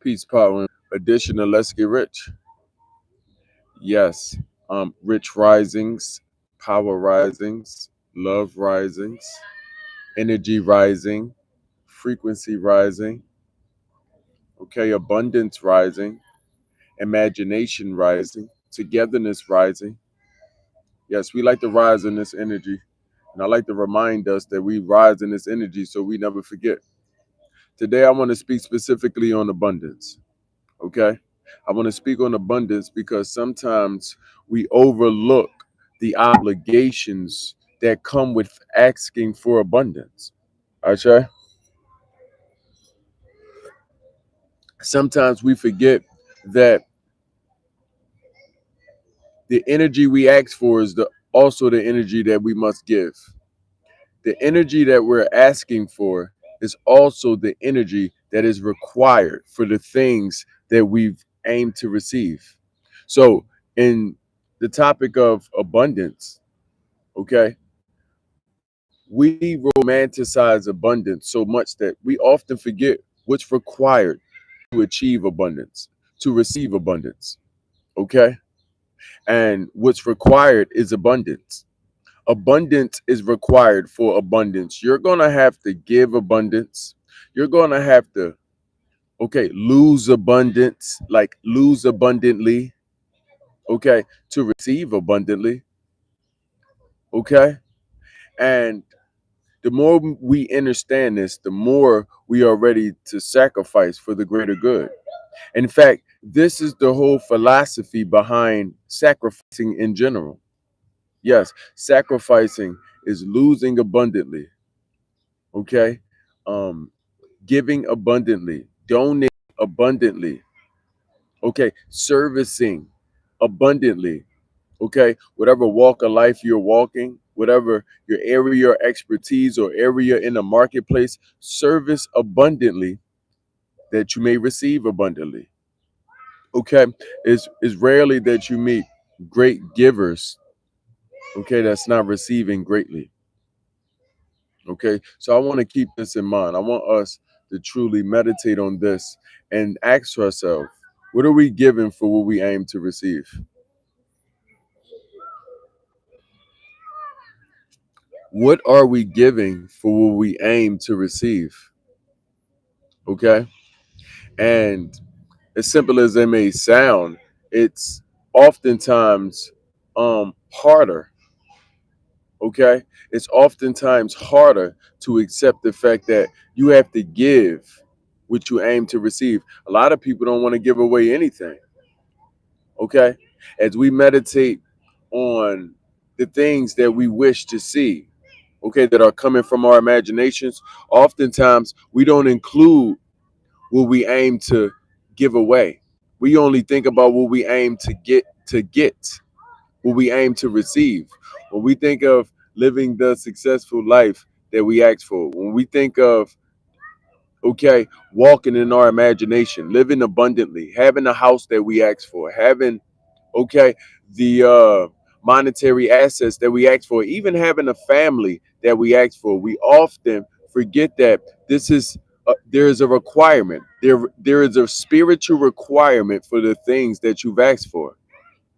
Peace, power, and additional. Let's get rich. Yes. Rich risings, power risings, love risings, energy rising, frequency rising. Okay, abundance rising, imagination rising, togetherness rising. Yes, we like to rise in this energy. And I like to remind us that we rise in this energy so we never forget. Today, I want to speak specifically on abundance. Okay. I want to speak on abundance because sometimes we overlook the obligations that come with asking for abundance. Okay. Sometimes we forget that the energy we ask for is also the energy that we must give. The energy that we're asking for is also the energy that is required for the things that we've aimed to receive. So, in the topic of abundance, okay, we romanticize abundance so much that we often forget what's required to achieve abundance, to receive abundance, okay? And what's required is abundance. Abundance is required for abundance. You're going to have to give abundance. You're going to have to, okay, lose abundance, like lose abundantly, okay, to receive abundantly, okay? And the more we understand this, the more we are ready to sacrifice for the greater good. In fact, this is the whole philosophy behind sacrificing in general. Yes, sacrificing is losing abundantly, okay? Um, Giving abundantly, donating abundantly, okay? Servicing abundantly, okay? Whatever walk of life you're walking, whatever your area of expertise or area in the marketplace, service abundantly that you may receive abundantly, okay? It's rarely that you meet great givers, okay, that's not receiving greatly. Okay, so I want to keep this in mind. I want us to truly meditate on this and ask ourselves, what are we giving for what we aim to receive? What are we giving for what we aim to receive? Okay, and as simple as it may sound, it's oftentimes harder. Okay, it's oftentimes harder to accept the fact that you have to give what you aim to receive. A lot of people don't want to give away anything. Okay, as we meditate on the things that we wish to see, okay, that are coming from our imaginations, oftentimes we don't include what we aim to give away. We only think about what we aim to get, what we aim to receive. When we think of living the successful life that we ask for, when we think of, okay, walking in our imagination, living abundantly, having a house that we ask for, having, okay, the monetary assets that we ask for, even having a family that we ask for, we often forget that this is there is a requirement. There is a spiritual requirement for the things that you've asked for.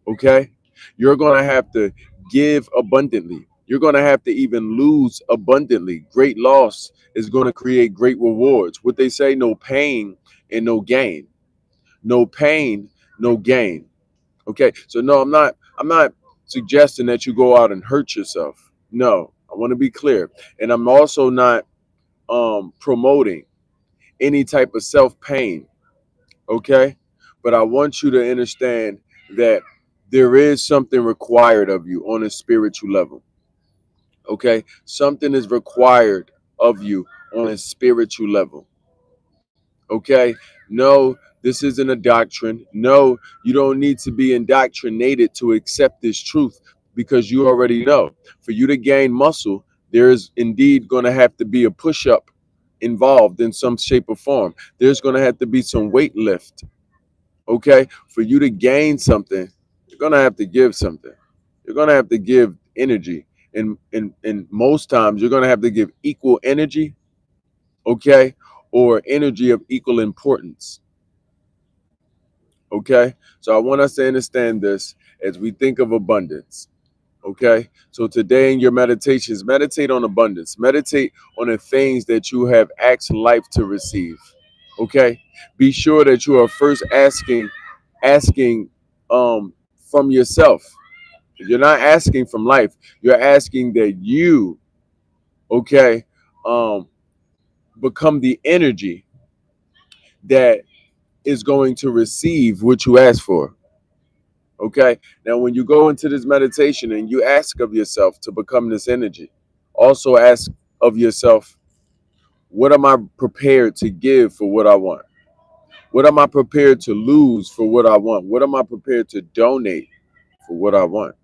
Okay, you're gonna have to give abundantly. You're gonna have to even lose abundantly. Great loss is gonna create great rewards. What they say: no pain and no gain. No pain, no gain. Okay, so no, I'm not suggesting that you go out and hurt yourself. No, I want to be clear. And I'm also not promoting any type of self-pain, okay? But I want you to understand that there is something required of you on a spiritual level. Okay? Something is required of you on a spiritual level. Okay? No, this isn't a doctrine. No, you don't need to be indoctrinated to accept this truth because you already know. For you to gain muscle, there is indeed going to have to be a push up involved in some shape or form. There's going to have to be some weight lift. Okay? For you to gain something, you're going to have to give something. You're going to have to give energy. And most times, you're going to have to give equal energy, okay? Or energy of equal importance. Okay. So I want us to understand this as we think of abundance. Okay. So today in your meditations, meditate on abundance. Meditate on the things that you have asked life to receive. Okay. Be sure that you are first asking from yourself. You're not asking from life. You're asking that you, okay, um, become the energy that is going to receive what you ask for. Okay. Now, when you go into this meditation and you ask of yourself to become this energy, also ask of yourself, what am I prepared to give for what I want? What am I prepared to lose for what I want? What am I prepared to donate for what I want?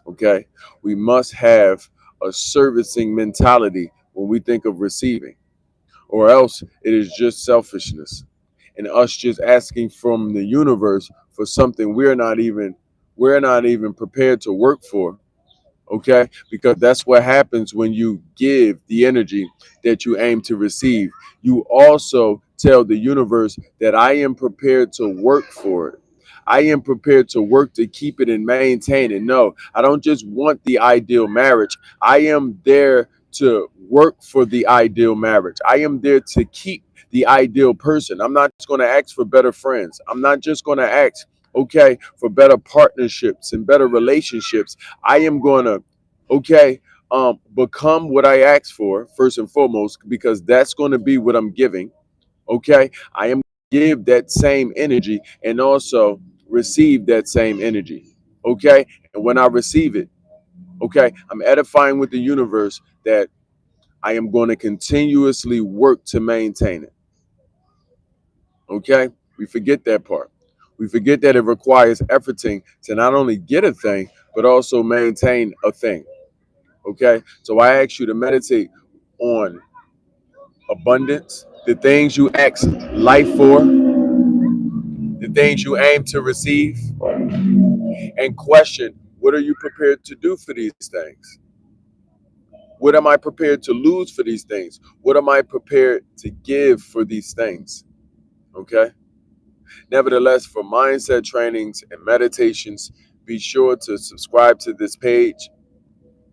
Okay. We must have a servicing mentality when we think of receiving, or else it is just selfishness and us just asking from the universe for something we're not even prepared to work for. Okay, because that's what happens when you give the energy that you aim to receive. You also tell the universe that I am prepared to work for it. I am prepared to work to keep it and maintain it. No, I don't just want the ideal marriage. I am there to work for the ideal marriage. I am there to keep the ideal person. I'm not just going to ask for better friends. I'm not just going to ask, okay, for better partnerships and better relationships. I am going to, okay, become what I asked for first and foremost, because that's going to be what I'm giving. Okay, I am give that same energy and also receive that same energy. Okay, and when I receive it, okay, I'm edifying with the universe that I am going to continuously work to maintain it. Okay, we forget that part. We forget that it requires efforting to not only get a thing, but also maintain a thing. Okay, so I ask you to meditate on abundance, the things you ask life for, the things you aim to receive, and question, what are you prepared to do for these things? What am I prepared to lose for these things? What am I prepared to give for these things? Okay. Nevertheless, for mindset trainings and meditations, be sure to subscribe to this page.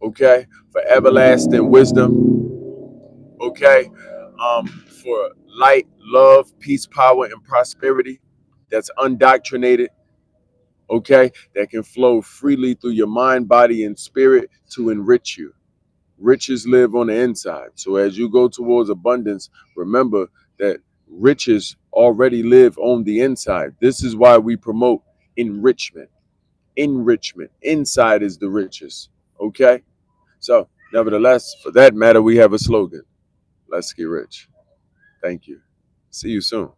Okay. For everlasting wisdom. Okay. For light, love, peace, power, and prosperity that's undoctrinated. Okay. That can flow freely through your mind, body, and spirit to enrich you. Riches live on the inside. So as you go towards abundance, remember that riches already live on the inside. This is why we promote enrichment. Enrichment. Inside is the riches. Okay? So, nevertheless, for that matter, we have a slogan. Let's get rich. Thank you. See you soon.